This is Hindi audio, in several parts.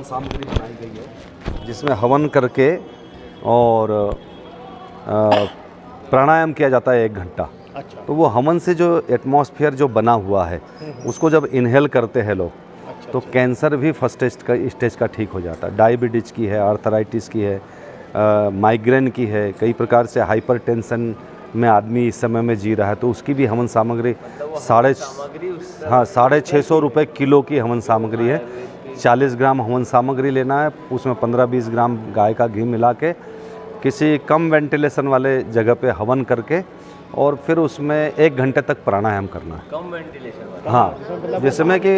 सामग्री बनाई गई है जिसमें हवन करके और प्राणायाम किया जाता है 1 घंटा। अच्छा। तो वो हवन से जो एटमॉस्फेयर जो बना हुआ है उसको जब इनहेल करते हैं लोग तो कैंसर भी फर्स्ट स्टेज का ठीक हो जाता है। डायबिटीज़ की है, आर्थराइटिस की है, माइग्रेन की है, कई प्रकार से हाइपरटेंशन में आदमी इस समय में जी रहा है तो उसकी भी हवन सामग्री 650 रुपये किलो की हवन सामग्री है। 40 ग्राम हवन सामग्री लेना है, उसमें 15-20 ग्राम गाय का घी मिला के किसी कम वेंटिलेशन वाले जगह पे हवन करके और फिर उसमें 1 घंटे तक प्राणायाम करना है। कम वेंटिलेशन। हाँ, जिसमें कि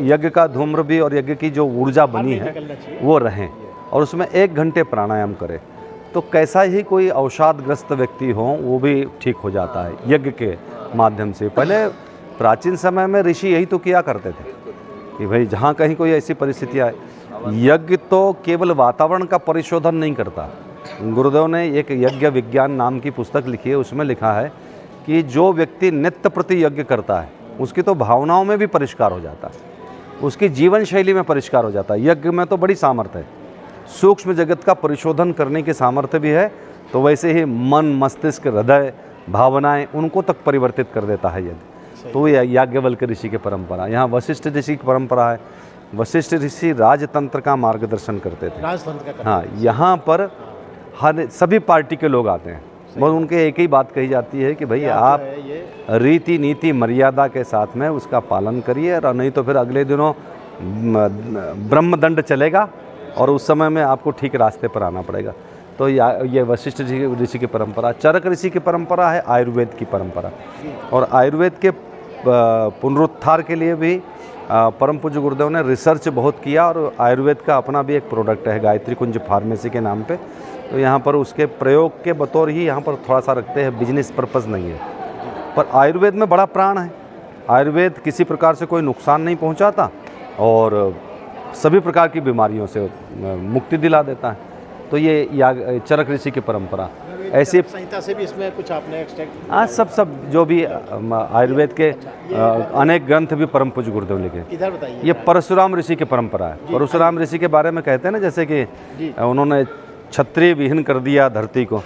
यज्ञ का धूम्र भी और यज्ञ की जो ऊर्जा बनी है वो रहें और उसमें 1 घंटे प्राणायाम करें तो कैसा ही कोई अवसादग्रस्त व्यक्ति हो वो भी ठीक हो जाता है यज्ञ के माध्यम से। पहले प्राचीन समय में ऋषि यही तो किया करते थे कि भाई जहाँ कहीं कोई ऐसी परिस्थिति आए, यज्ञ तो केवल वातावरण का परिशोधन नहीं करता। गुरुदेव ने एक यज्ञ विज्ञान नाम की पुस्तक लिखी है, उसमें लिखा है कि जो व्यक्ति नित्य प्रति यज्ञ करता है उसकी तो भावनाओं में भी परिष्कार हो जाता है, उसकी जीवन शैली में परिष्कार हो जाता है। यज्ञ में तो बड़ी सामर्थ्य है, सूक्ष्म जगत का परिशोधन करने की सामर्थ्य भी है, तो वैसे ही मन, मस्तिष्क, हृदय, भावनाएं उनको तक परिवर्तित कर देता है यज्ञ। तो ये याज्ञवल्क्य ऋषि की परंपरा। यहाँ वशिष्ठ ऋषि की परंपरा है। वशिष्ठ ऋषि राजतंत्र का मार्गदर्शन करते थे। राजतंत्र का। हाँ, यहाँ पर हर सभी पार्टी के लोग आते हैं, बस उनके एक ही बात कही जाती है कि भाई आप रीति नीति मर्यादा के साथ में उसका पालन करिए और नहीं तो फिर अगले दिनों ब्रह्मदंड चलेगा और उस समय में आपको ठीक रास्ते पर आना पड़ेगा। तो ये वशिष्ठ ऋषि की परंपरा। चरक ऋषि की परंपरा है आयुर्वेद की परंपरा। और आयुर्वेद के पुनरुत्थान के लिए भी परम पूज्य गुरुदेव ने रिसर्च बहुत किया और आयुर्वेद का अपना भी एक प्रोडक्ट है गायत्री कुंज फार्मेसी के नाम पे। तो यहाँ पर उसके प्रयोग के बतौर ही यहाँ पर थोड़ा सा रखते हैं, बिजनेस पर्पज़ नहीं है। पर आयुर्वेद में बड़ा प्राण है। आयुर्वेद किसी प्रकार से कोई नुकसान नहीं पहुँचाता और सभी प्रकार की बीमारियों से मुक्ति दिला देता है। तो ये चरक ऋषि की परंपरा। ऐसी संहिता से भी इसमें कुछ आपने एक्सट्रैक्ट? हाँ, सब जो भी आयुर्वेद के अनेक ग्रंथ भी परम पूज्य गुरुदेव लिखे। इधर बताइए। ये परशुराम ऋषि की परंपरा है। परशुराम ऋषि के बारे में कहते हैं ना, जैसे कि उन्होंने क्षत्रिय विहीन कर दिया धरती को।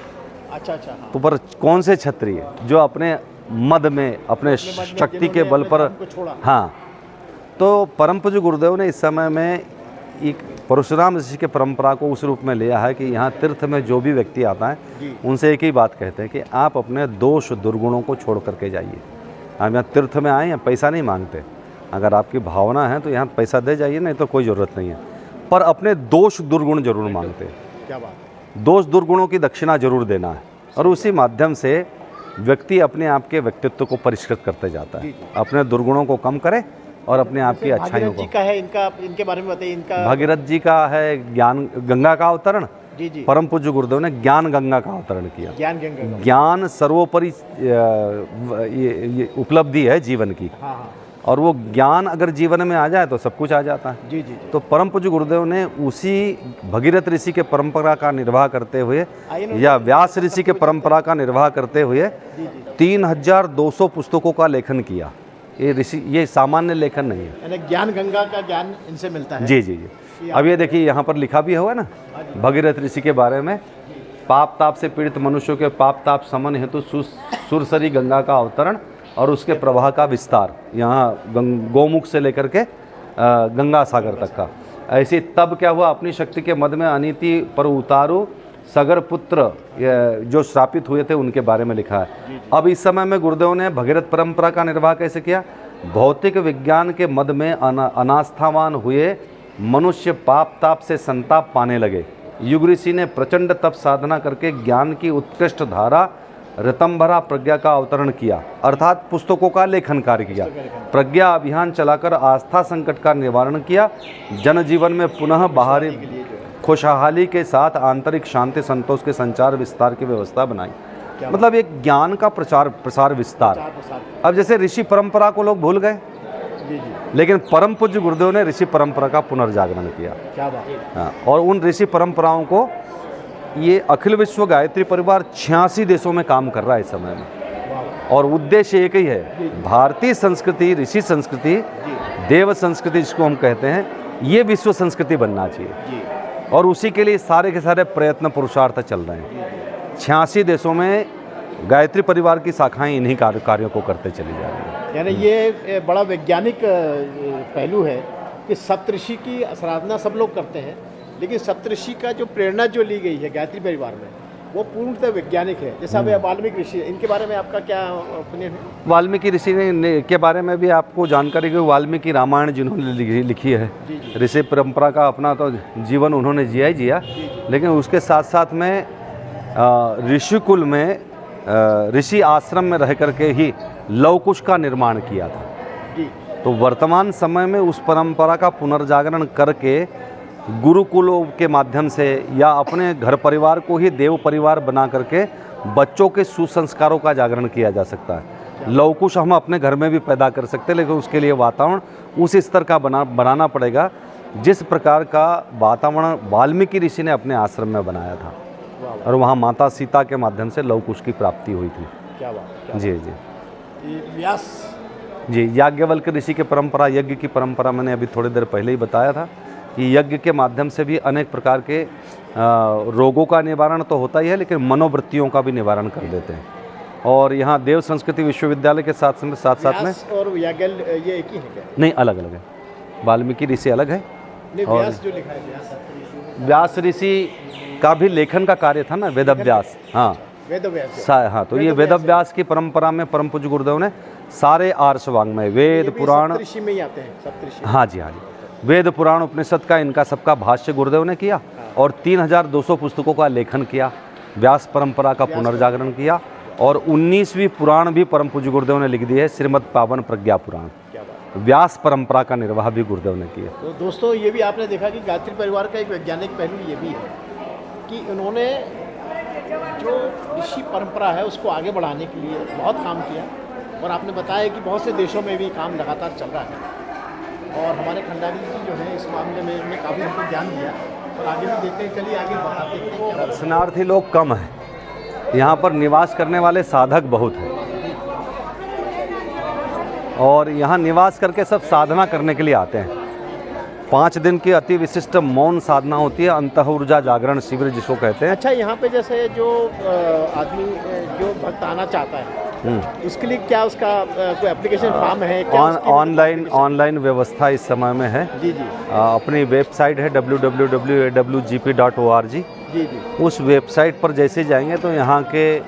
अच्छा। हाँ। तो पर कौन से क्षत्रिय जो अपने मद में, अपने शक्ति के बल पर। हाँ, तो परम पूज्य गुरुदेव ने इस समय में एक परशुराम ऋषि के परंपरा को उस रूप में लिया है कि यहाँ तीर्थ में जो भी व्यक्ति आता है उनसे एक ही बात कहते हैं कि आप अपने दोष दुर्गुणों को छोड़ करके जाइए। हम यहाँ तीर्थ में आए हैं, पैसा नहीं मांगते। अगर आपकी भावना है तो यहाँ पैसा दे जाइए, नहीं तो कोई ज़रूरत नहीं है। पर अपने दोष दुर्गुण जरूर मांगते हैं। क्या बात। दोष दुर्गुणों की दक्षिणा जरूर देना है और उसी माध्यम से व्यक्ति अपने आप के व्यक्तित्व को परिष्कृत करते जाता है। अपने दुर्गुणों को कम करे और अपने आप की अच्छाइयों को। का है इनके बारे में बताइए। इनका भगीरथ जी का है ज्ञान गंगा का अवतरण। जी। परम पूज्य गुरुदेव ने ज्ञान गंगा का अवतरण किया। ज्ञान सर्वोपरि ये उपलब्धि है जीवन की। हाँ। और वो ज्ञान अगर जीवन में आ जाए तो सब कुछ आ जाता है। जी। तो परम पूज्य गुरुदेव ने उसी भगीरथ ऋषि के परंपरा का निर्वाह करते हुए या व्यास ऋषि के परंपरा का निर्वाह करते हुए 3200 पुस्तकों का लेखन किया। ये ऋषि, ये सामान्य लेखन नहीं है। ज्ञान गंगा का ज्ञान इनसे मिलता है। जी। अब ये देखिए यहाँ पर लिखा भी हुआ ना भगीरथ ऋषि के बारे में। पाप ताप से पीड़ित मनुष्यों के पाप ताप समन हेतु सुरसरी गंगा का अवतरण और उसके प्रवाह का विस्तार, यहाँ गौमुख से लेकर के गंगा सागर तक का। ऐसे तब क्या हुआ, अपनी शक्ति के मद में अनीति पर उतारू सगर पुत्र जो श्रापित हुए थे उनके बारे में लिखा है। अब इस समय में गुरुदेव ने भगीरथ परंपरा का निर्वाह कैसे किया। भौतिक विज्ञान के मद में अनास्थावान हुए मनुष्य पाप ताप से संताप पाने लगे। युग ऋषि ने प्रचंड तप साधना करके ज्ञान की उत्कृष्ट धारा ऋतंभरा प्रज्ञा का अवतरण किया, अर्थात पुस्तकों का लेखन कार्य किया। प्रज्ञा अभियान चलाकर आस्था संकट का निवारण किया। जनजीवन में पुनः बाहरी खुशहाली के साथ आंतरिक शांति संतोष के संचार विस्तार की व्यवस्था बनाई। मतलब एक ज्ञान का प्रसार विस्तार। अब जैसे ऋषि परंपरा को लोग भूल गए, लेकिन परम पूज्य गुरुदेव ने ऋषि परंपरा का पुनर्जागरण किया। क्या बात है। हाँ, और उन ऋषि परंपराओं को ये अखिल विश्व गायत्री परिवार 86 देशों में काम कर रहा है इस समय में। और उद्देश्य एक ही है, भारतीय संस्कृति, ऋषि संस्कृति, देव संस्कृति जिसको हम कहते हैं, ये विश्व संस्कृति बनना चाहिए जी और उसी के लिए सारे के सारे प्रयत्न पुरुषार्थ चल रहे हैं। 86 देशों में गायत्री परिवार की शाखाएं इन्हीं कार्यों को करते चली जा रही हैं। यानी ये बड़ा वैज्ञानिक पहलू है कि सप्तऋषि की आराधना सब लोग करते हैं, लेकिन सप्तऋषि का जो प्रेरणा जो ली गई है गायत्री परिवार में वो पूर्णतः वैज्ञानिक है। जैसा वाल्मीकि ऋषि है, इनके बारे में आपका क्या ओपिनियन है? वाल्मीकि ऋषि ने के बारे में भी आपको जानकारी कि वाल्मीकि रामायण जिन्होंने लिखी है, ऋषि परंपरा का अपना तो जीवन उन्होंने जिया ही जिया, लेकिन उसके साथ साथ में ऋषिकुल में ऋषि आश्रम में रह करके ही लवकुश का निर्माण किया था। जी तो वर्तमान समय में उस परंपरा का पुनर्जागरण करके गुरुकुलों के माध्यम से या अपने घर परिवार को ही देव परिवार बना करके बच्चों के सुसंस्कारों का जागरण किया जा सकता है। लवकुश हम अपने घर में भी पैदा कर सकते हैं, लेकिन उसके लिए वातावरण उस स्तर का बनाना पड़ेगा जिस प्रकार का वातावरण वाल्मीकि ऋषि ने अपने आश्रम में बनाया था और वहाँ माता सीता के माध्यम से लवकुश की प्राप्ति हुई थी। क्या बात, जी जी व्यास जी। याज्ञवल्क्य ऋषि की परंपरा, यज्ञ की परंपरा मैंने अभी थोड़ी देर पहले ही बताया था कि यज्ञ के माध्यम से भी अनेक प्रकार के रोगों का निवारण तो होता ही है, लेकिन मनोवृत्तियों का भी निवारण कर देते हैं। और यहाँ देव संस्कृति विश्वविद्यालय के साथ साथ में और याज्ञवल्क्य ये एक ही है क्या? नहीं, अलग अलग है। वाल्मीकि ऋषि अलग है और व्यास जो लिखा है व्यास ऋषि का भी लेखन का कार्य था ना, वेदव्यास। हाँ वेदव्यास। हाँ, तो ये वेदव्यास की परंपरा में परम पूज्य गुरुदेव ने सारे आर्ष वाङ्मय वेद पुराण, सप्तऋषि में ही आते हैं सप्तऋषि। हाँ जी, वेद पुराण उपनिषद का इनका सबका भाष्य गुरुदेव ने किया और 3200 पुस्तकों का लेखन किया, व्यास परंपरा का पुनर्जागरण किया और 19वीं पुराण भी परम पूज्य गुरुदेव ने लिख दी है, श्रीमद् पावन प्रज्ञा पुराण। व्यास परंपरा का निर्वाह भी गुरुदेव ने किया। तो दोस्तों ये भी आपने देखा कि गायत्री परिवार का एक वैज्ञानिक पहलू ये भी है कि उन्होंने जो ऋषि परंपरा है उसको आगे बढ़ाने के लिए बहुत काम किया और आपने बताया कि बहुत से देशों में भी काम लगातार चल रहा है और हमारे खंडारी जी जो है इस मामले में उन्होंने काफ़ी हमको ज्ञान दिया और आगे भी देते हैं। चलिए आगे बताते हैं। दर्शनार्थी लोग कम हैं, यहाँ पर निवास करने वाले साधक बहुत हैं और यहाँ निवास करके सब साधना करने के लिए आते हैं। 5 दिन की अति विशिष्ट मौन साधना होती है, अंतः ऊर्जा जागरण शिविर जिसको कहते हैं। अच्छा, यहाँ पे जैसे जो आदमी जो भक्त आना चाहता है उसके लिए क्या उसका कोई एप्लीकेशन फॉर्म है क्या? ऑनलाइन व्यवस्था इस समय में है। जी जी। अपनी वेबसाइट है www.awgp.org। जी जी। उस वेबसाइट पर जैसे जाएंगे तो यहाँ के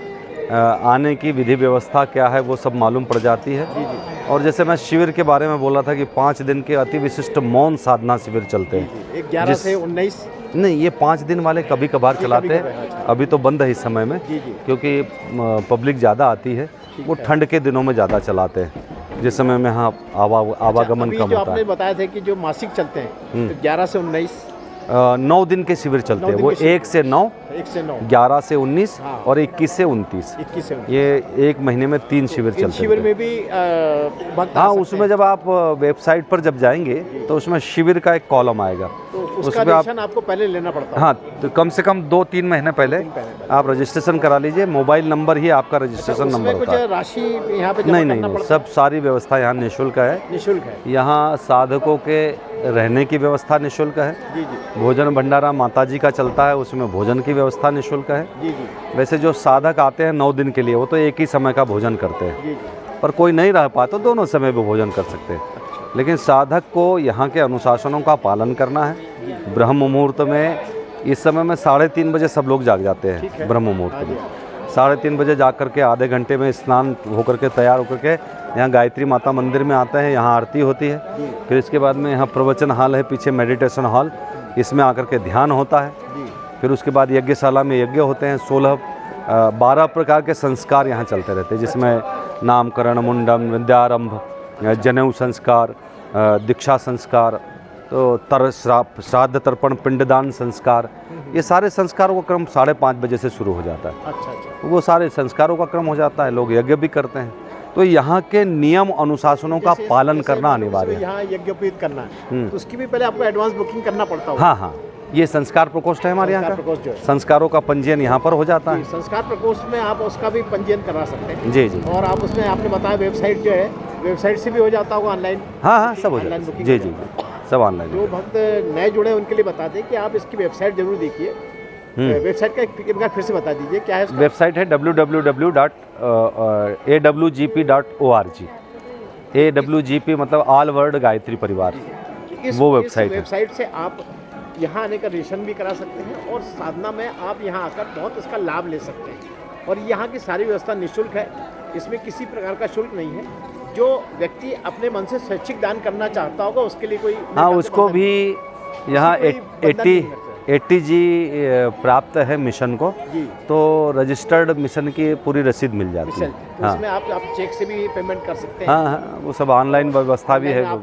आने की विधि व्यवस्था क्या है वो सब मालूम पड़ जाती है। जी जी। और जैसे मैं शिविर के बारे में बोला था कि 5 दिन के अति विशिष्ट मौन साधना शिविर चलते हैं। 11 से 19 नहीं, ये 5 दिन वाले कभी कभार चलाते हैं, अभी तो बंद है इस समय में क्योंकि पब्लिक ज़्यादा आती है। वो ठंड के दिनों में ज़्यादा चलाते हैं जिस समय में यहाँ आवागमन कम होता है। आपने बताया था कि जो मासिक चलते हैं तो 11 से 19 9 दिन के शिविर चलते हैं। वो 1 से 9, 11 से 19 और 21 से 29। ये एक महीने में 3 शिविर चलते हैं। शिविर में भी हाँ, उसमें जब आप वेबसाइट पर जब जाएंगे तो उसमें शिविर का एक कॉलम आएगा, तो उसका रजिस्ट्रेशन आपको पहले लेना पड़ता है। हाँ, तो कम से कम 2-3 महीने पहले आप रजिस्ट्रेशन करा लीजिए। मोबाइल नंबर ही आपका रजिस्ट्रेशन नंबर होता है। राशि यहाँ पे नहीं, सब सारी व्यवस्था यहाँ निःशुल्क है। निःशुल्क है। यहाँ साधकों के रहने की व्यवस्था निःशुल्क है। जी जी। भोजन भंडारा माताजी का चलता है, उसमें भोजन की व्यवस्था निःशुल्क है। जी जी। वैसे जो साधक आते हैं 9 दिन के लिए वो तो एक ही समय का भोजन करते हैं। जी जी। पर कोई नहीं रह पाता तो दोनों समय भी भोजन कर सकते हैं। लेकिन साधक को यहाँ के अनुशासनों का पालन करना है। ब्रह्म मुहूर्त में इस समय में 3:30 बजे सब लोग जाग जाते हैं। ब्रह्म मुहूर्त में 3:30 बजे जाग करके आधे घंटे में स्नान होकर के तैयार होकर के यहाँ गायत्री माता मंदिर में आते हैं। यहाँ आरती होती है। फिर इसके बाद में यहाँ प्रवचन हॉल है, पीछे मेडिटेशन हॉल, इसमें आकर के ध्यान होता है। फिर उसके बाद यज्ञशाला में यज्ञ होते हैं। 12 प्रकार के संस्कार यहाँ चलते रहते हैं, जिसमें नामकरण, मुंडन, विद्यारंभ, जनेऊ संस्कार, दीक्षा संस्कार, तो श्राद्ध तर्पण, पिंडदान संस्कार, ये सारे संस्कारों का क्रम 5:30 बजे से शुरू हो जाता है। अच्छा। वो सारे संस्कारों का क्रम हो जाता है। लोग यज्ञ भी करते हैं। तो यहाँ के नियम अनुशासनों का पालन करना अनिवार्य है। यहाँ यज्ञोपवीत करना है तो उसकी भी पहले आपको एडवांस बुकिंग करना पड़ता होगा। हाँ, ये संस्कार प्रकोष्ठ है हमारे यहाँ का। संस्कारों का पंजीयन यहाँ पर हो जाता है। संस्कार प्रकोष्ठ में आप उसका भी पंजीयन करा सकते हैं। जी जी। और आप उसमें आपने बताया वेबसाइट जो है, वेबसाइट से भी हो जाता होगा ऑनलाइन। हाँ, सब हो जाता है। जी जी। सब ऑनलाइन। जो भक्त नए जुड़े हैं उनके लिए बता दें कि आप इसकी वेबसाइट जरूर देखिए। वेबसाइट का एक बार फिर से बता दीजिए, क्या है इसका? वेबसाइट है www.awgp.org। AWGP मतलब ऑल वर्ल्ड गायत्री परिवार, वो वेबसाइट है। वेबसाइट से आप यहाँ आने का रजिस्ट्रेशन भी करा सकते हैं और साधना में आप यहाँ आकर बहुत इसका लाभ ले सकते हैं। और यहाँ की सारी व्यवस्था निःशुल्क है, इसमें किसी प्रकार का शुल्क नहीं है। जो व्यक्ति अपने मन से स्वैच्छिक दान करना चाहता होगा उसके लिए कोई हाँ, उसको भी यहाँ 80G प्राप्त है मिशन को, जी तो रजिस्टर्ड मिशन की पूरी रसीद मिल जाती है। तो इसमें आप चेक से भी पेमेंट कर सकते हैं। हाँ हाँ, वो सब ऑनलाइन व्यवस्था भी है। आप